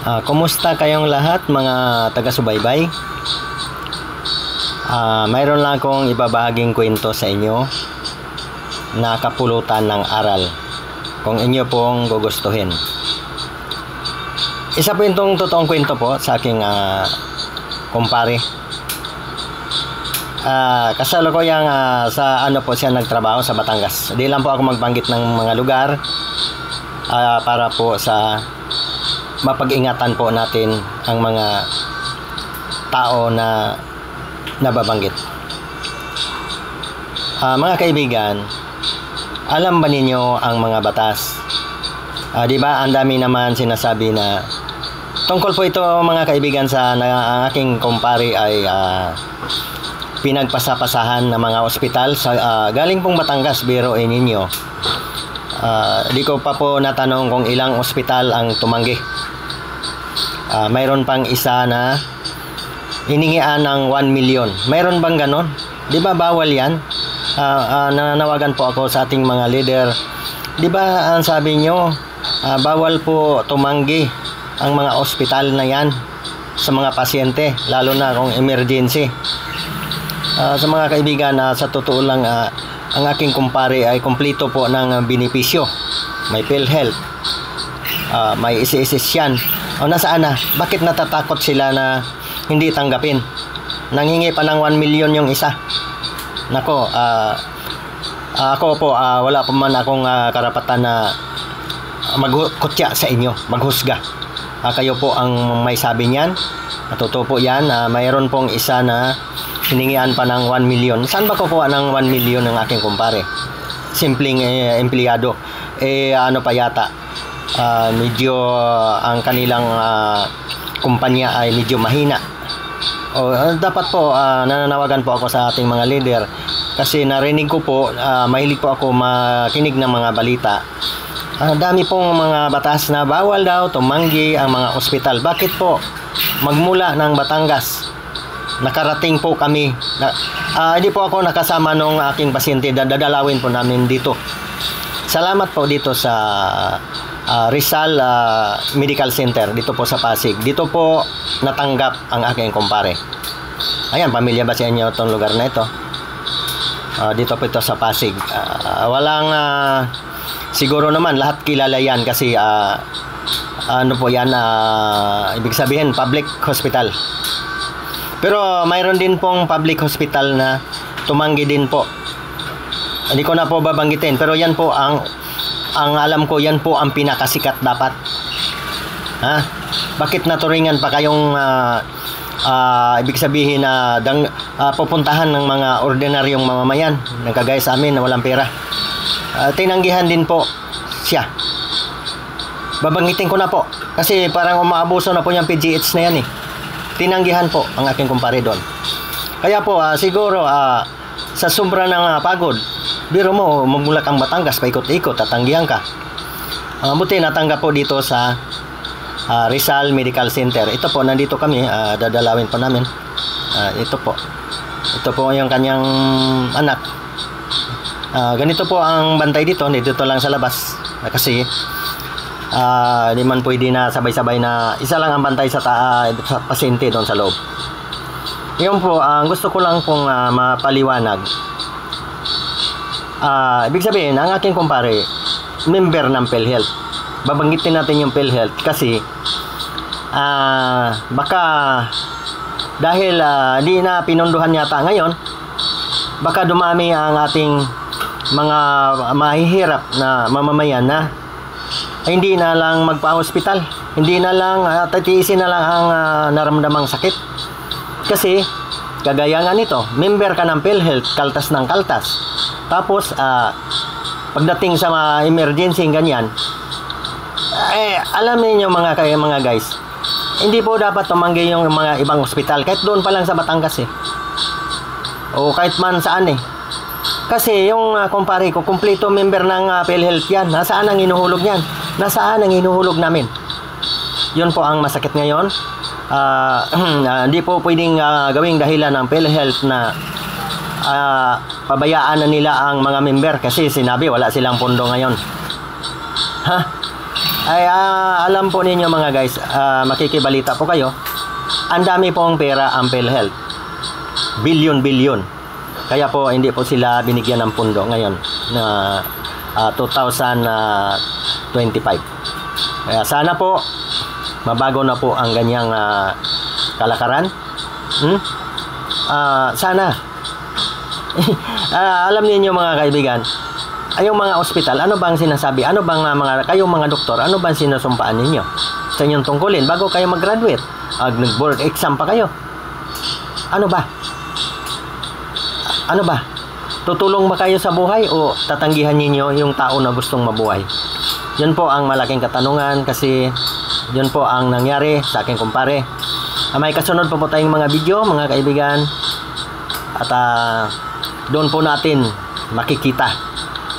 Kumusta kayong lahat mga taga-subaybay? Mayroon lang akong ibabahaging kwento sa inyo na kapulutan ng aral kung inyo pong gugustuhin. Isa po itong totoong kwento po sa aking kumpare. Kasalukuyang sa ano po siya nagtrabaho sa Batangas. Di lang po ako magbanggit ng mga lugar para po sa mapag-ingatan po natin ang mga tao na nababanggit. Mga kaibigan, alam ba ninyo ang mga batas? Di ba ang dami naman sinasabi na tungkol po ito mga kaibigan sa ang aking kumpare ay pinagpasapasahan ng mga ospital sa galing pong Batangas, biruin ninyo. Di ko pa po natanong kung ilang ospital ang tumanggi. Mayroon pang isa na hiningian ng 1 million. Mayroon bang ganon? Di ba bawal yan? Nanawagan po ako sa ating mga leader. Di ba ang sabi nyo, bawal po tumanggi ang mga ospital na yan sa mga pasyente, lalo na kung emergency. Sa mga kaibigan, sa totoo lang, ang aking kumpare ay kumpleto po ng benepisyo. May PhilHealth, may ICSS yan. Nasaan na? Bakit natatakot sila na hindi tanggapin? Nanghingi pa ng 1 million yung isa. Nako, ako po, wala pa man akong karapatan na magkutya sa inyo, maghusga. Kayo po ang may sabi niyan. Totoo po yan. Mayroon pong isa na hiningian pa ng 1 million. Saan ba kukuha ng 1 million ng aking kumpare? Simpleng empleyado. Ano pa yata? Medyo ang kanilang kumpanya ay medyo mahina. Dapat po nananawagan po ako sa ating mga leader kasi narinig ko po, mahilig po ako makinig ng mga balita. Dami pong mga batas na bawal daw tumanggi ang mga ospital. Bakit po? Magmula ng Batangas, nakarating po kami. Hindi po ako nakasama nung aking pasyente. Dadalawin po namin dito. Salamat po dito sa Rizal Medical Center dito po sa Pasig. Dito po natanggap ang aking kumpare. Ayan, pamilya ba sa inyo itong lugar na ito? Dito po ito sa Pasig. Walang siguro naman lahat kilala yan kasi ano po yan, ibig sabihin public hospital. Pero mayroon din pong public hospital na tumanggi din po. Hindi ko na po babanggitin, pero yan po ang alam ko, yan po ang pinakasikat dapat. Bakit naturingan pa kayong ibig sabihin na pupuntahan ng mga ordinaryong mamamayan ng kagaya sa amin na walang pera? Tinanggihan din po siya. Babanggitin ko na po kasi parang umaabuso na po yung PGH na yan Tinanggihan po ang aking kumpare doon. Kaya po siguro sa sobra ng pagod, biro mo, magmula kang Batangas, paikot-ikot, tatanggihan ka. Buti natanggap po dito sa Rizal Medical Center. Ito po, nandito kami, dadalawin po namin. Ito po yung kanyang anak. Ganito po ang bantay dito lang sa labas. Kasi di man pwede na sabay-sabay na isa lang ang bantay sa pasyente doon sa loob. Yun po, gusto ko lang pong mapaliwanag. Ibig sabihin, ang aking kumpare, member ng PhilHealth. Babanggitin natin yung PhilHealth kasi baka dahil di na pinunduhan yata ngayon, baka dumami ang ating mga mahihirap na mamamayan na hindi na lang magpa-hospital, hindi na lang titiisin na lang ang naramdamang sakit. Kasi kagaya nga nito, member ka ng PhilHealth, kaltas ng kaltas. Tapos pagdating sa mga emergency ganyan, alam niyo mga guys, hindi po dapat tumanggi yung mga ibang ospital kahit doon pa lang sa Batangas o kahit man saan kasi yung kumpare ko kumpleto member ng PhilHealth yan. Nasaan ang inuhulog niyan? Nasaan ang inuhulog namin? Yun po ang masakit ngayon. Hindi po pwedeng gawing dahilan ng PhilHealth na pabayaan na nila ang mga member kasi sinabi wala silang pondo ngayon. ay alam po ninyo mga guys, makikibalita po kayo, ang dami pong pera ang PhilHealth. Bilyon. Kaya po hindi po sila binigyan ng pundo ngayon na 2025. Kaya sana po mabago na po ang ganyang kalakaran. Sana alam niyo mga kaibigan, yung mga ospital, ano bang sinasabi? Ano bang kayong mga doktor, ano bang sinusumpaan ninyo sa inyong tungkulin bago kayo mag-graduate? Nag-board exam pa kayo. Ano ba? Tutulong ba kayo sa buhay o tatanggihan ninyo yung tao na gustong mabuhay? Yun po ang malaking katanungan, kasi yun po ang nangyari sa aking kumpare. May kasunod po tayong mga video mga kaibigan, at doon po natin makikita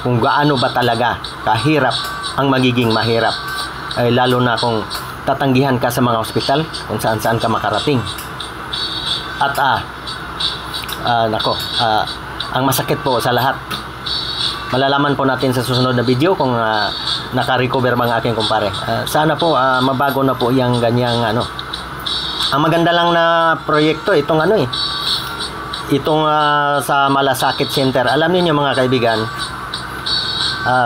kung gaano ba talaga kahirap ang magiging mahirap, lalo na kung tatanggihan ka sa mga ospital kung saan-saan ka makarating. At ang masakit po sa lahat, malalaman po natin sa susunod na video kung naka-recover ba ang aking kumpare. Sana po mabago na po yung ganyang Ang maganda lang na proyekto itong sa Malasakit Center. Alam niyo mga kaibigan,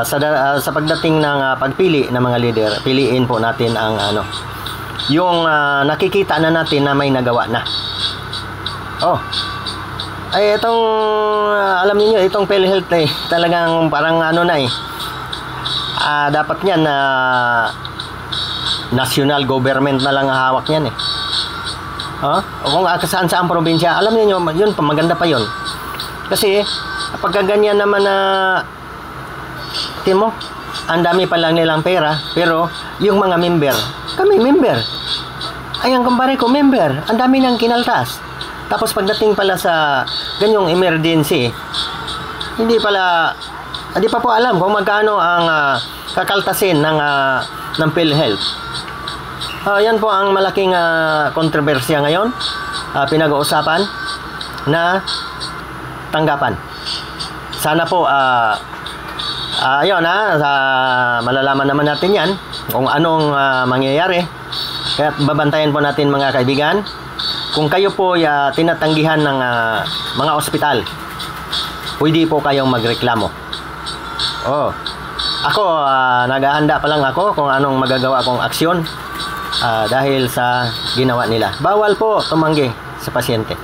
sa pagdating ng pagpili ng mga leader, piliin po natin ang yung nakikita na natin na may nagawa na. Itong alam niyo itong PhilHealth talagang parang dapat niyan na national government na lang hawak niyan kung saan probinsya, alam niyo yun maganda pa yun, kasi pagka ganyan naman timo, ang dami pa lang nilang pera, pero yung mga member, kami member, ang kumpare ko member, ang dami nang kinaltas. Tapos pagdating pala sa ganyong emergency, hindi pa po alam kung magkano ang kakaltasin ng PhilHealth. Yan po ang malaking kontrobersya ngayon, pinag-uusapan na tanggapan. Sana po malalaman naman natin yan kung anong mangyayari. Kaya babantayan po natin mga kaibigan. Kung kayo po tinatanggihan ng mga ospital, pwede po kayong magreklamo. Ako naghahanda pa lang ako kung anong magagawa kong aksyon dahil sa ginawa nila. Bawal po tumanggi sa pasyente.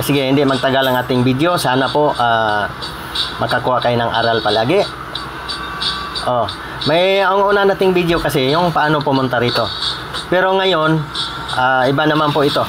Sige, hindi magtagal ang ating video. Sana po makakuha kayo ng aral palagi. May ang una nating video kasi yung paano pumunta rito. Pero ngayon, iba naman po ito.